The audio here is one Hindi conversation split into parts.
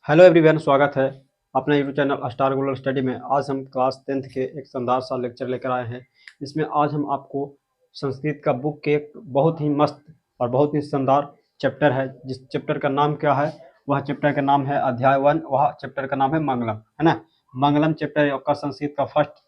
हेलो एवरीवन, स्वागत है अपना YouTube channel star global study में। आज हम क्लास 10th के एक शानदार सा लेक्चर लेकर आए हैं। इसमें आज हम आपको संस्कृत का बुक के एक बहुत ही मस्त और बहुत ही शानदार चैप्टर है, जिस चैप्टर का नाम क्या है, वह चैप्टर का नाम है अध्याय 1। वह चैप्टर का नाम है मंगलम, है ना। मंगलम चैप्टर आपका संस्कृत का फर्स्ट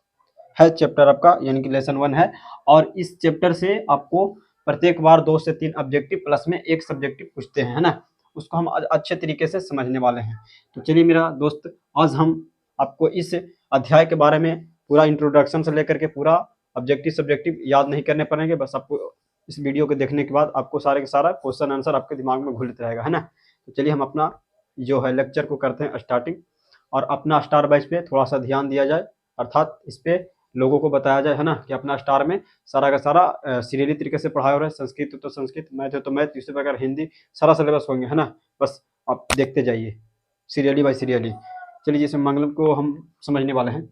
है चैप्टर आपका, यानी कि लेसन 1 है। और इस चैप्टर से आपको प्रत्येक बार 2 से 3 ऑब्जेक्टिव प्लस में एक सब्जेक्टिव पूछते हैं, है ना। उसको हम आज अच्छे तरीके से समझने वाले हैं। तो चलिए मेरा दोस्त, आज हम आपको इस अध्याय के बारे में पूरा इंट्रोडक्शन से लेकर के पूरा ऑब्जेक्टिव सब्जेक्टिव याद नहीं करने पड़ेंगे। बस आपको इस वीडियो को देखने के बाद आपको सारे का सारा क्वेश्चन आंसर आपके दिमाग में घुलता रहेगा, है ना। तो चलिए हम अपना जो है लेक्चर को करते हैं स्टार्टिंग, और अपना स्टार बैच पे थोड़ा सा ध्यान दिया जाए, अर्थात इस पे लोगों को बताया जाए, है ना, कि अपना स्टार में सारा का सारा सीरियली तरीके से पढ़ाया हो रहा है। संस्कृत तो संस्कृत, मैथ है तो मैथ, इसी प्रकार हिंदी, सारा सिलेबस होंगे, है ना। बस आप देखते जाइए सीरियली बाय सीरियली। चलिए जिसमें मंगलम को हम समझने वाले हैं।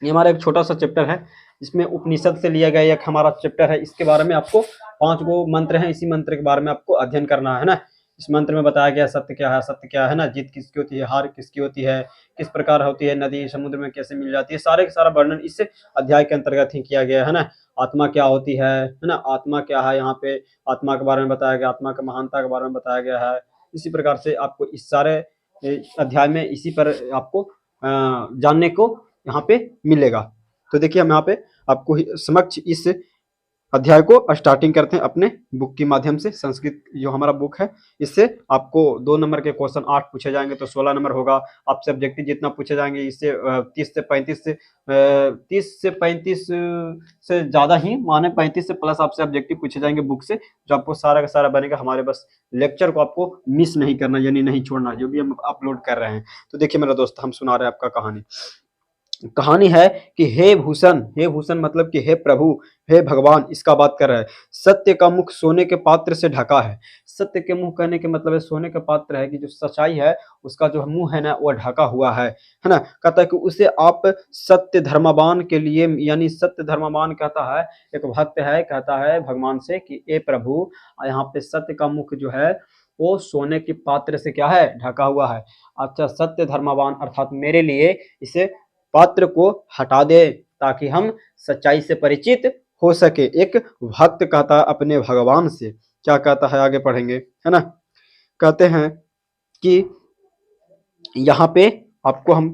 ये हमारा एक छोटा सा चैप्टर है, इसमें उपनिषद से लिया गया एक हमारा चैप्टर है। इसके बारे में आपको 5 गो मंत्र हैं, इसी मंत्र के बारे में आपको अध्ययन करना है ना। इस मंत्र में बताया गया सत्य क्या है, असत्य क्या है ना, जीत किसकी होती है, हार किसकी होती है, किस प्रकार होती है, नदी समुद्र में कैसे मिल जाती है, सारे का सारा वर्णन इस अध्याय के अंतर्गत ही किया गया है ना। आत्मा क्या होती है ना, आत्मा क्या है, यहाँ पे आत्मा के बारे में बताया गया, आत्मा का महानता के बारे में बताया गया है। इसी प्रकार से आपको इस सारे अध्याय में इसी पर आपको जानने को यहाँ पे मिलेगा। तो देखिए हम यहाँ पे आपको समक्ष इस अध्याय को स्टार्टिंग करते हैं अपने बुक के माध्यम से। संस्कृत जो हमारा बुक है, इससे आपको 2 नंबर के क्वेश्चन 8 पूछे जाएंगे तो 16 नंबर होगा। आपसे ऑब्जेक्टिव जितना पूछे जाएंगे इससे 30 से 35 से ज़्यादा ही, माने 35 से प्लस आपसे ऑब्जेक्टिव पूछे जाएंगे बुक से, जो आपको सारा का सारा बनेगा। हमारे बस लेक्चर को आपको मिस नहीं करना, यानी नहीं छोड़ना, जो भी हम अपलोड कर रहे हैं। तो देखिए मेरा दोस्त, हम सुना रहे हैं आपका कहानी है कि हे भूषण मतलब कि हे प्रभु, हे भगवान, इसका बात कर रहा है। सत्य का मुख सोने के पात्र से ढका है। सत्य के मुंह कहने के मतलब है सोने का पात्र है, कि जो सच्चाई है उसका जो मुंह है ना, वो ढका हुआ है ना। कहता है कि उसे आप सत्य धर्मवान के लिए, यानी सत्य धर्मवान कहता है एक भक्त है, कहता है भगवान से कि ए प्रभु, यहाँ पे सत्य का मुख जो है वो सोने के पात्र से क्या है, ढका हुआ है। अच्छा, सत्य धर्मवान अर्थात मेरे लिए इसे पात्र को हटा दे, ताकि हम सच्चाई से परिचित हो सके। एक भक्त कहता है अपने भगवान से, क्या कहता है आगे पढ़ेंगे, है ना। कहते हैं कि यहाँ पे आपको हम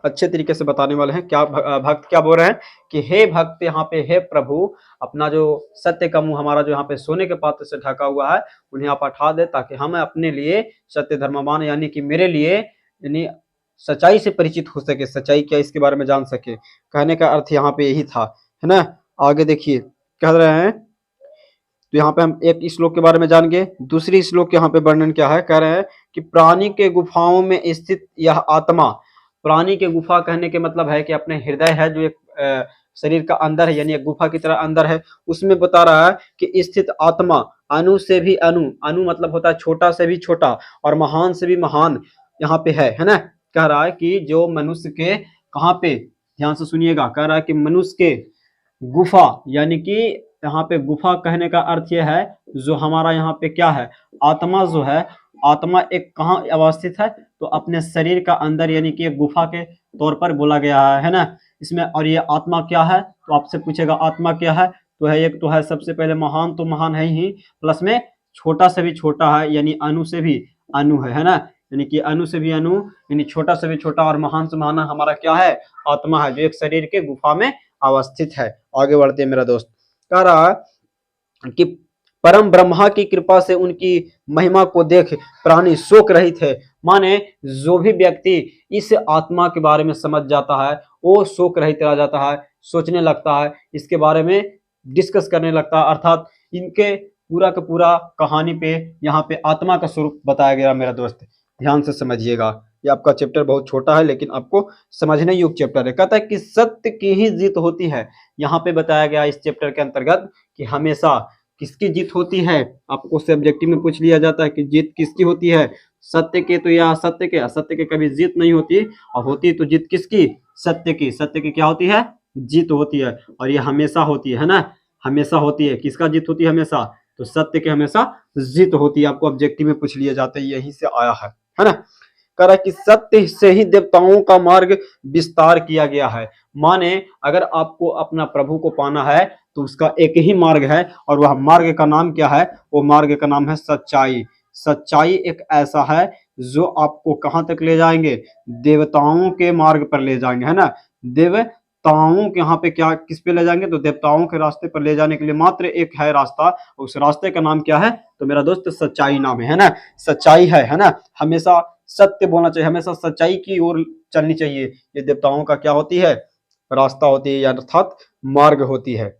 अच्छे तरीके से बताने वाले हैं। क्या भक्त क्या बोल रहे हैं कि हे भक्त, यहाँ पे हे प्रभु, अपना जो सत्य का मुंह हमारा जो यहाँ पे सोने के पात्र से ढका हुआ है, उन्हें आप हटा दे, ताकि हम अपने लिए सत्य धर्मवान, यानी कि मेरे लिए, यानी सच्चाई से परिचित हो सके, सच्चाई क्या इसके बारे में जान सके। कहने का अर्थ यहाँ पे यही था, है ना। आगे देखिए कह रहे हैं, तो यहाँ पे हम एक श्लोक के बारे में जान गए। दूसरी श्लोक यहाँ पे वर्णन क्या है, कह रहे हैं कि प्राणी के गुफाओं में स्थित यह आत्मा, प्राणी के गुफा कहने के मतलब है कि अपने हृदय है जो एक शरीर का अंदर है, यानी एक गुफा की तरह अंदर है, उसमें बता रहा है कि स्थित आत्मा अणु से भी अणु मतलब होता है छोटा से भी छोटा, और महान से भी महान यहाँ पे है ना। कह रहा है कि जो मनुष्य के कहाँ पे, ध्यान से सुनिएगा, कह रहा है कि मनुष्य के गुफा, यानी कि यहाँ पे गुफा कहने का अर्थ यह है जो हमारा यहाँ पे क्या है, आत्मा जो है, आत्मा एक कहाँ अवस्थित है, तो अपने शरीर का अंदर, यानी कि एक गुफा के तौर पर बोला गया है ना इसमें। और ये आत्मा क्या है, तो आपसे पूछेगा आत्मा क्या है, तो है एक तो है सबसे पहले महान, तो महान है ही, प्लस में छोटा से भी छोटा है, यानी अणु से भी अणु है ना। यानी कि अणु से भी अणु, यानी छोटा से भी छोटा, और महान से महान हमारा क्या है, आत्मा है, जो एक शरीर के गुफा में अवस्थित है। आगे बढ़ते हैं मेरा दोस्त, कह रहा है कि परम ब्रह्मा की कृपा से उनकी महिमा को देख प्राणी शोक रहित है। माने जो भी व्यक्ति इस आत्मा के बारे में समझ जाता है, वो शोक रहित रह जाता है, सोचने लगता है, इसके बारे में डिस्कस करने लगता है। अर्थात इनके पूरा का पूरा कहानी पे यहाँ पे आत्मा का स्वरूप बताया गया मेरा दोस्त, ध्यान से समझिएगा। ये आपका चैप्टर बहुत छोटा है, लेकिन आपको समझने योग्य चैप्टर है। कहता है कि सत्य की ही जीत होती है। यहाँ पे बताया गया इस चैप्टर के अंतर्गत कि हमेशा किसकी जीत होती है, आपको सब्जेक्टिव में पूछ लिया जाता है कि जीत किसकी होती है, सत्य के तो या असत्य के। असत्य के कभी जीत नहीं होती, और होती तो जीत किसकी, सत्य की। सत्य की क्या होती है, जीत होती है, और ये हमेशा होती है ना, हमेशा होती है। किसका जीत होती है हमेशा, तो सत्य के हमेशा जीत होती है। आपको ऑब्जेक्टिव में पूछ लिया जाता है, यहीं से आया है ना। कह रहा है कि सत्य से ही देवताओं का मार्ग विस्तार किया गया है। माने अगर आपको अपना प्रभु को पाना है तो उसका एक ही मार्ग है, और वह मार्ग का नाम क्या है? वो मार्ग का नाम है सच्चाई। सच्चाई एक ऐसा है जो आपको कहां तक ले जाएंगे? देवताओं के मार्ग पर ले जाएंगे, है ना। देवताओं के यहाँ पे क्या, किस पे ले जाएंगे? तो देवताओं के रास्ते पर ले जाने के लिए मात्र एक है रास्ता, उस रास्ते का नाम क्या है? तो मेरा दोस्त सच्चाई नाम है ना। सच्चाई है ना। हमेशा सत्य बोलना चाहिए, हमेशा सच्चाई की ओर चलनी चाहिए। ये देवताओं का क्या होती है? रास्ता होती है, या अर्थात मार्ग होती है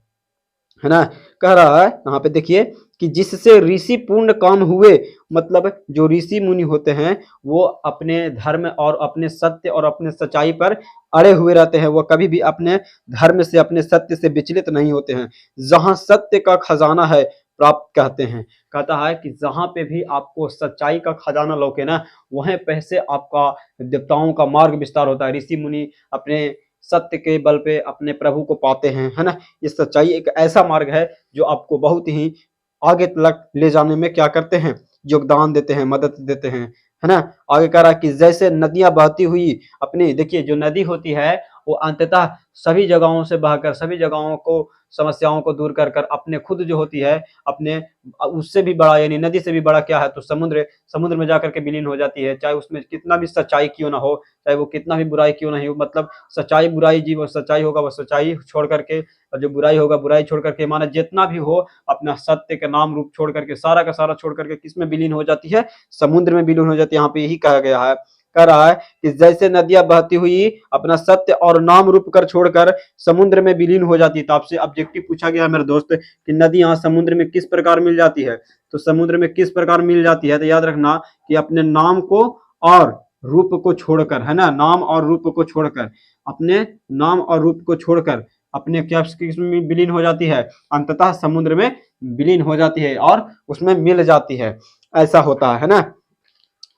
ना। कह रहा है यहाँ पे देखिए कि जिससे ऋषि पूर्ण काम हुए, मतलब जो ऋषि मुनि होते हैं वो अपने धर्म और अपने सत्य और अपने सच्चाई पर अड़े हुए रहते हैं। वो कभी भी अपने धर्म से, अपने सत्य से विचलित नहीं होते हैं। जहां सत्य का खजाना है प्राप्त कहते हैं। कहता है कि जहां पे भी आपको सच्चाई का खजाना लौके ना, वहीं पे से आपका देवताओं का मार्ग विस्तार होता है। ऋषि मुनि अपने सत्य के बल पे अपने प्रभु को पाते हैं, है ना। ये सच्चाई एक ऐसा मार्ग है जो आपको बहुत ही आगे तक ले जाने में क्या करते हैं? योगदान देते हैं, मदद देते हैं, है ना। आगे कह रहा है कि जैसे नदियां बहती हुई अपनी, देखिए जो नदी होती है वो अंततः सभी जगहों से बहकर, सभी जगहों को, समस्याओं को दूर कर कर अपने खुद जो होती है, अपने उससे भी बड़ा, यानी नदी से भी बड़ा क्या है? तो समुद्र। समुद्र में जाकर के विलीन हो जाती है, चाहे उसमें कितना भी सच्चाई क्यों ना हो, चाहे वो कितना भी बुराई क्यों नहीं हो। मतलब सच्चाई बुराई, जीव सच्चाई होगा वो सच्चाई छोड़ करके, और जो बुराई होगा बुराई छोड़ करके, माना जितना भी हो अपना सत्य का नाम रूप छोड़ करके, सारा का सारा छोड़ करके किस में विलीन हो जाती है? समुद्र में विलीन हो जाती है। यहाँ पे यही कहा गया है। कह रहा है कि जैसे नदियां बहती हुई अपना सत्य और नाम रूप कर छोड़कर समुद्र में विलीन हो जाती है। तो आपसे ऑब्जेक्टिव पूछा गया है मेरे दोस्त कि नदियां समुद्र में किस प्रकार मिल जाती है? तो समुद्र में किस प्रकार मिल जाती है? तो याद रखना कि अपने नाम को और रूप को छोड़कर, है ना, नाम और रूप को छोड़कर, अपने नाम और रूप को छोड़कर अपने क्या में विलीन हो जाती है? अंततः समुद्र में विलीन हो जाती है और उसमें मिल जाती है। ऐसा होता है ना।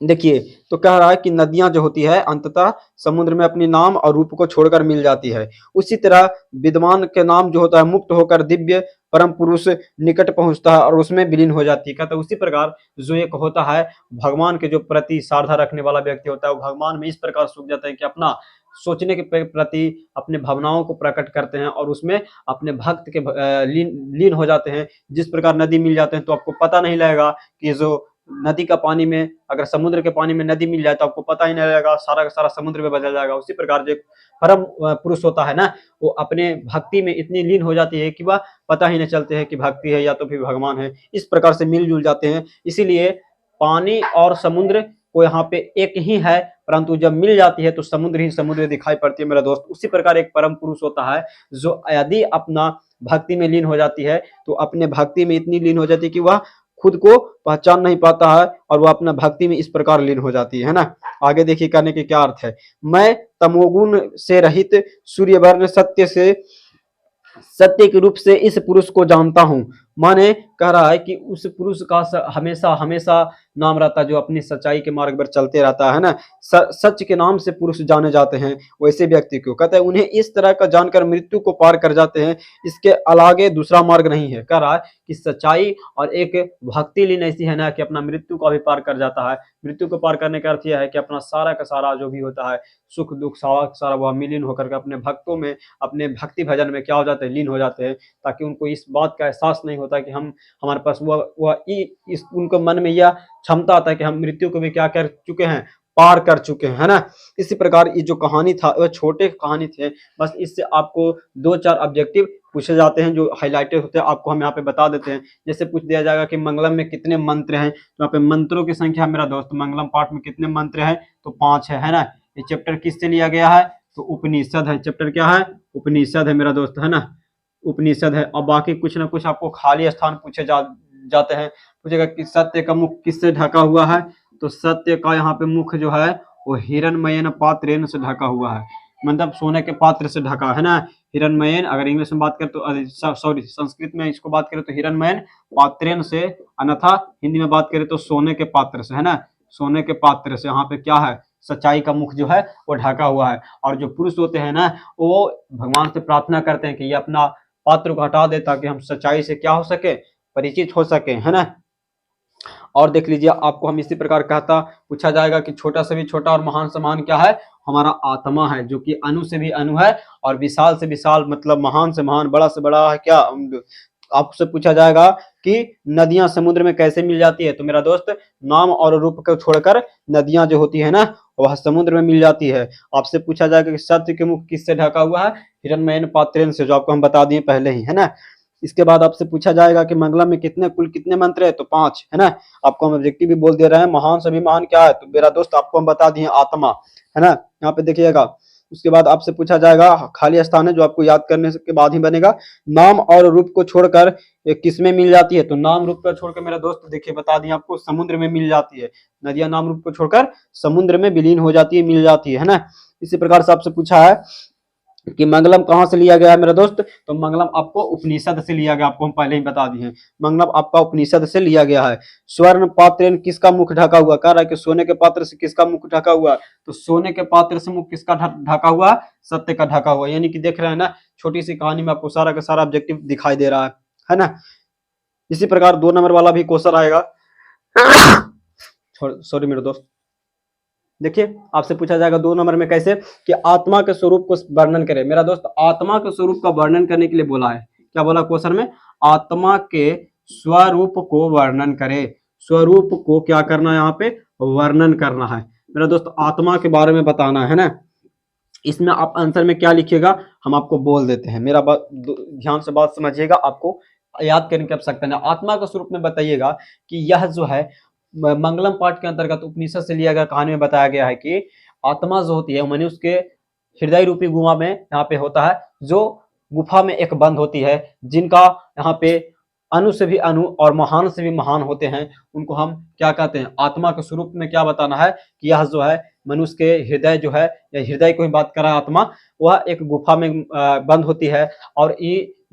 देखिए तो कह रहा है कि नदियां जो होती है अंततः समुद्र में अपनी नाम और रूप को छोड़कर मिल जाती है। उसी तरह विद्वान के नाम जो होता है मुक्त होकर दिव्य परम पुरुष निकट पहुंचता है और उसमें विलीन हो जाती है। कहता है उसी प्रकार जो एक होता है भगवान के जो प्रति श्रद्धा रखने वाला व्यक्ति होता है, वो भगवान में इस प्रकार सूख जाता है कि अपना सोचने के प्रति अपने भावनाओं को प्रकट करते हैं और उसमें अपने भक्त के लीन हो जाते हैं। जिस प्रकार नदी मिल जाते हैं तो आपको पता नहीं लगेगा कि जो नदी का पानी में, अगर समुद्र के पानी में नदी मिल जाए तो आपको पता ही नहीं लगेगा, सारा का सारा समुद्र में बदल जाएगा। उसी प्रकार जो परम पुरुष होता है ना, वो अपने भक्ति में इतनी लीन हो जाती है कि वह पता ही नहीं चलते हैं कि भक्ति है या तो फिर भगवान है। इस प्रकार से मिलजुल जाते हैं। इसीलिए पानी और समुद्र को यहाँ पे एक ही है, परंतु जब मिल जाती है तो समुद्र ही समुद्र दिखाई पड़ती है मेरा दोस्त। उसी प्रकार एक परम पुरुष होता है जो यदि अपना भक्ति में लीन हो जाती है तो अपने भक्ति में इतनी लीन हो जाती है कि वह खुद को पहचान नहीं पाता है और वह अपना भक्ति में इस प्रकार लीन हो जाती है ना। आगे देखिए कहने के क्या अर्थ है। मैं तमोगुण से रहित सूर्यवर्ण सत्य के रूप से इस पुरुष को जानता हूं। माने कह रहा है कि उस पुरुष का हमेशा हमेशा नाम रहता है जो अपनी सच्चाई के मार्ग पर चलते रहता है ना। सच के नाम से पुरुष जाने जाते हैं वैसे व्यक्ति को। कहता है उन्हें इस तरह का जानकर मृत्यु को पार कर जाते हैं, इसके अलागे दूसरा मार्ग नहीं है। कह रहा है कि सच्चाई और एक भक्ति लीन ऐसी है ना कि अपना मृत्यु को भी पार कर जाता है। मृत्यु को पार करने का अर्थ यह है कि अपना सारा का सारा जो भी होता है सुख दुख सारा वह मिलीन होकर के अपने भक्तों में, अपने भक्ति भजन में क्या हो जाते हैं? लीन हो जाते हैं। ताकि उनको इस बात का एहसास नहीं होता कि हम, हमारे पास उनको मन में यह क्षमता आता है कि हम मृत्यु को भी क्या कर चुके हैं? पार कर चुके हैं, है ना। इसी प्रकार ये जो कहानी था वह छोटे कहानी थे, बस इससे आपको 2-4 ऑब्जेक्टिव पूछे जाते हैं जो हाईलाइटेड होते हैं, आपको हम यहाँ पे बता देते हैं। जैसे पूछ दिया जाएगा कि मंगलम में कितने मंत्र हैं, तो यहाँ पे मंत्रों की संख्या मेरा दोस्त, मंगलम पाठ में कितने मंत्र हैं? तो 5 है ना। ये चैप्टर किससे लिया गया है? तो उपनिषद है। चैप्टर क्या है? उपनिषद है मेरा दोस्त, है ना। उपनिषद है। और बाकी कुछ ना कुछ आपको खाली स्थान पूछे जाते हैं। पूछेगा कि सत्य का मुख किससे ढका हुआ है? तो सत्य का यहाँ पे मुख जो है वो हिरण्मयन पात्रेन से ढका हुआ है, मतलब सोने के पात्र से ढका है ना। हिरण्मयन, अगर इंग्लिश में बात करें तो सॉरी संस्कृत में इसको बात करें तो हिरण्मयन पात्रेन से, अन्यथा हिंदी में बात करें तो सोने के पात्र से, है ना। सोने के पात्र से यहाँ पे क्या है? सच्चाई का मुख जो है वो ढका हुआ है। और जो पुरुष होते हैं ना वो भगवान से प्रार्थना करते हैं कि ये अपना पात्र को हटा दे ताकि हम सच्चाई से क्या हो सके? परिचित हो सके, है ना। और देख लीजिए, आपको हम इसी प्रकार कहता पूछा जाएगा कि छोटा से भी छोटा और महान से महान क्या है, हमारा आत्मा है, जो कि अणु से भी अणु है और विशाल से विशाल मतलब महान से महान बड़ा से बड़ा है क्या। आपसे पूछा जाएगा कि नदियां समुद्र में कैसे मिल जाती है, तो मेरा दोस्त नाम और रूप को छोड़कर नदियां जो होती है ना वह समुद्र में मिल जाती है। आपसे पूछा जाएगा कि सत्य के मुख किससे ढका हुआ है, हिरण्मयन पात्रेन से, जो आपको हम बता दिए पहले ही, है ना। इसके बाद आपसे पूछा जाएगा कि मंगलम में कुल कितने मंत्र है, तो 5, है ना। आपको हम ऑब्जेक्टिव भी बोल दे रहे हैं, महान से भी महान क्या है, तो मेरा दोस्त आपको हम बता दिए आत्मा, है ना। यहाँ पे देखिएगा, उसके बाद आपसे पूछा जाएगा खाली स्थान है जो आपको याद करने के बाद ही बनेगा, नाम और रूप को छोड़कर किस में मिल जाती है, तो नाम रूप को छोड़कर मेरा दोस्त देखिए बता दिए आपको समुद्र में मिल जाती है। नदियां नाम रूप को छोड़कर समुद्र में विलीन हो जाती है, मिल जाती है ना। इसी प्रकार से आपसे पूछा है कि मंगलम कहाँ से लिया गया है मेरा दोस्त, तो मंगलम आपको उपनिषद से लिया गया, आपको हम पहले ही बता दिए हैं, मंगलम आपका उपनिषद से लिया गया है। स्वर्ण पात्र किसका मुख ढका हुआ, कह रहा है कि सोने के पात्र से किसका मुख ढका हुआ, तो सोने के पात्र से मुख किसका ढका हुआ, सत्य का ढका हुआ। यानी कि देख रहे हैं ना, छोटी सी कहानी में आपको सारा का सारा ऑब्जेक्टिव दिखाई दे रहा है ना। इसी प्रकार 2 नंबर वाला भी क्वेश्चन आएगा। सॉरी मेरे दोस्त, देखिए आपसे पूछा जाएगा 2 नंबर में कैसे कि आत्मा के स्वरूप को वर्णन करें। मेरा दोस्त आत्मा के स्वरूप का वर्णन करने के लिए बोला है, क्या बोला क्वेश्चन में, आत्मा के स्वरूप को वर्णन करे। स्वरूप को क्या करना है, यहाँ पे वर्णन करना है मेरा दोस्त, आत्मा के बारे में बताना है ना। इसमें आप आंसर में क्या लिखिएगा हम आपको बोल देते हैं, मेरा बात ध्यान से बात समझिएगा, आपको याद करने की आवश्यकता नहीं। आत्मा के स्वरूप में बताइएगा कि यह जो है मंगलम पाठ के अंतर्गत उपनिषद से लिया गया कहानी में बताया गया है कि आत्मा जो होती है मनुष्य के हृदय रूपी गुफा में यहाँ पे होता है, जो गुफा में एक बंद होती है, जिनका यहाँ पे अणु से भी अणु और महान से भी महान होते हैं, उनको हम क्या कहते हैं, आत्मा के स्वरूप में क्या बताना है कि यह जो है मनुष्य के हृदय जो है, या हृदय को ही बात कर रहा है आत्मा, वह एक गुफा में बंद होती है, और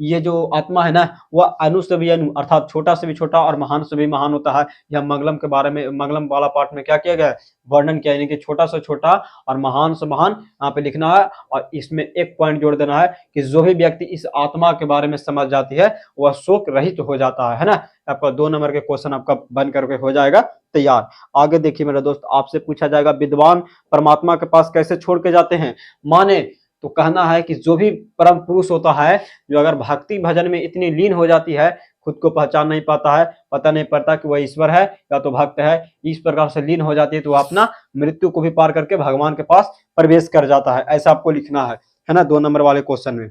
ये जो आत्मा है ना वह अणु से भी अणु अर्थात छोटा से भी छोटा और महान से भी महान होता है। यह मंगलम के बारे में, मंगलम वाला पार्ट में क्या किया गया है, वर्णन किया, यानी कि छोटा से छोटा और महान से महान यहाँ पे लिखना है। और इसमें एक पॉइंट जोड़ देना है कि जो भी व्यक्ति इस आत्मा के बारे में समझ जाती है वह शोक रहित हो जाता है ना। आपका 2 नंबर के क्वेश्चन आपका बन करके हो जाएगा तैयार। आगे देखिए मेरा दोस्त, आपसे पूछा जाएगा विद्वान परमात्मा के पास कैसे छोड़ के जाते हैं, माने तो कहना है कि जो भी परम पुरुष होता है, जो अगर भक्ति भजन में इतनी लीन हो जाती है, खुद को पहचान नहीं पाता है, पता नहीं पड़ता कि वह ईश्वर है या तो भक्त है, इस प्रकार से लीन हो जाती है, तो वह अपना मृत्यु को भी पार करके भगवान के पास प्रवेश कर जाता है, ऐसा आपको लिखना है ना 2 नंबर वाले क्वेश्चन में।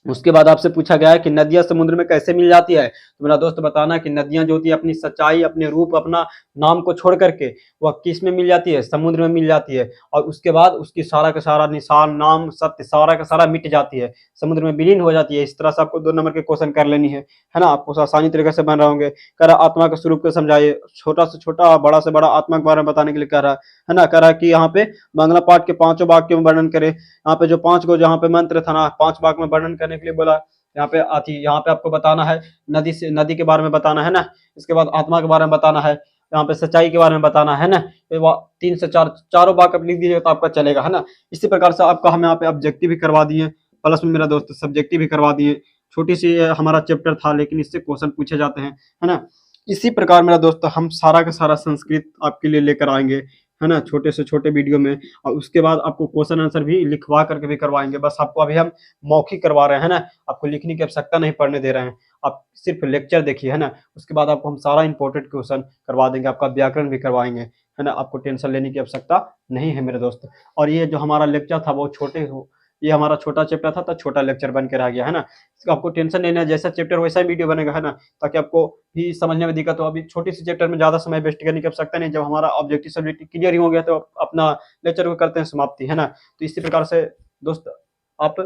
उसके बाद आपसे पूछा गया है कि नदियां समुद्र में कैसे मिल जाती है, तो मेरा दोस्त बताना कि नदियां जो होती है अपनी सच्चाई, अपने रूप, अपना नाम को छोड़ करके वह किस में मिल जाती है, समुद्र में मिल जाती है, और उसके बाद उसकी सारा का सारा निशान, नाम, सत्य सारा का सारा मिट जाती है, समुद्र में विलीन हो जाती है। इस तरह से आपको 2 नंबर के क्वेश्चन कर लेनी है ना, आपको आसानी तरीके से बन रहे होंगे। कह रहा आत्मा के स्वरूप को समझाइए, छोटा से छोटा बड़ा से बड़ा आत्मा के बारे में बताने के लिए कह रहा है ना। कह रहा है कि यहाँ पे मंगला पाठ के 5 वाक्यों में वर्णन करे, यहाँ पे जो 5 को जहाँ पे मंत्र था ना 5 वाक्य में वर्णन करने के लिए बोला। यहाँ पे आती, यहाँ पे आपको बताना है नदी से, नदी के बारे में बताना है ना, इसके बाद आत्मा के बारे में बताना है, यहाँ पे सच्चाई के बारे में बताना है ना। 3 से 4 चारों वाक्य लिख दीजिएगा तो आपका चलेगा, है ना। इसी प्रकार से आपका हम यहाँ पे ऑब्जेक्टिव भी करवा दिए, प्लस में मेरा दोस्त सब्जेक्टिव भी करवा दिए। छोटी सी हमारा चैप्टर था लेकिन इससे क्वेश्चन पूछे जाते हैं, है ना। इसी प्रकार मेरा दोस्त हम सारा का सारा संस्कृत आपके लिए लेकर आएंगे, है ना, छोटे से छोटे वीडियो में, और उसके बाद आपको क्वेश्चन आंसर भी लिखवा करके भी करवाएंगे। बस आपको अभी हम मौखिक करवा रहे हैं ना, आपको लिखने की आवश्यकता नहीं, पढ़ने दे रहे हैं, आप सिर्फ लेक्चर देखिए, है ना। उसके बाद आपको हम सारा इंपॉर्टेंट क्वेश्चन करवा देंगे, आपका व्याकरण भी करवाएंगे, है ना। आपको टेंशन लेने की आवश्यकता नहीं है मेरे दोस्त। और ये जो हमारा लेक्चर था वो छोटे हो, ये हमारा छोटा चैप्टर था तो छोटा लेक्चर बन के रह गया, है ना। इसका आपको टेंशन लेना है, जैसा चैप्टर वैसा ही वीडियो बनेगा, है ना, ताकि आपको भी समझने में दिक्कत हो। अभी छोटी सी चैप्टर में ज्यादा समय वेस्ट करने की आवश्यकता नहीं, जब हमारा ऑब्जेक्टिव सब्जेक्टिव क्लियर ही हो गया तो अपना लेक्चर को करते हैं समाप्ति, है ना। तो इसी प्रकार से दोस्त आप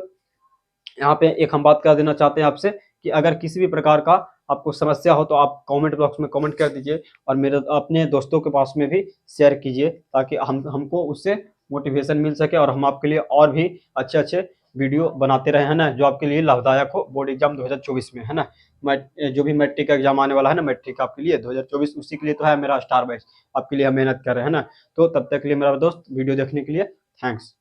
यहाँ पे एक हम बात कर देना चाहते हैं आपसे कि अगर किसी भी प्रकार का आपको समस्या हो तो आप कमेंट बॉक्स में कमेंट कर दीजिए, और मेरे अपने दोस्तों के पास में भी शेयर कीजिए, ताकि हमको उससे मोटिवेशन मिल सके और हम आपके लिए और भी अच्छे अच्छे वीडियो बनाते रहे, है ना, जो आपके लिए लाभदायक हो बोर्ड एग्जाम 2024 में, है ना। जो भी मैट्रिक का एग्जाम आने वाला है ना, मैट्रिक आपके लिए 2024, उसी के लिए तो है मेरा स्टार बैच, आपके लिए हम मेहनत कर रहे हैं ना। तो तब तक के लिए मेरा दोस्त वीडियो देखने के लिए थैंक्स।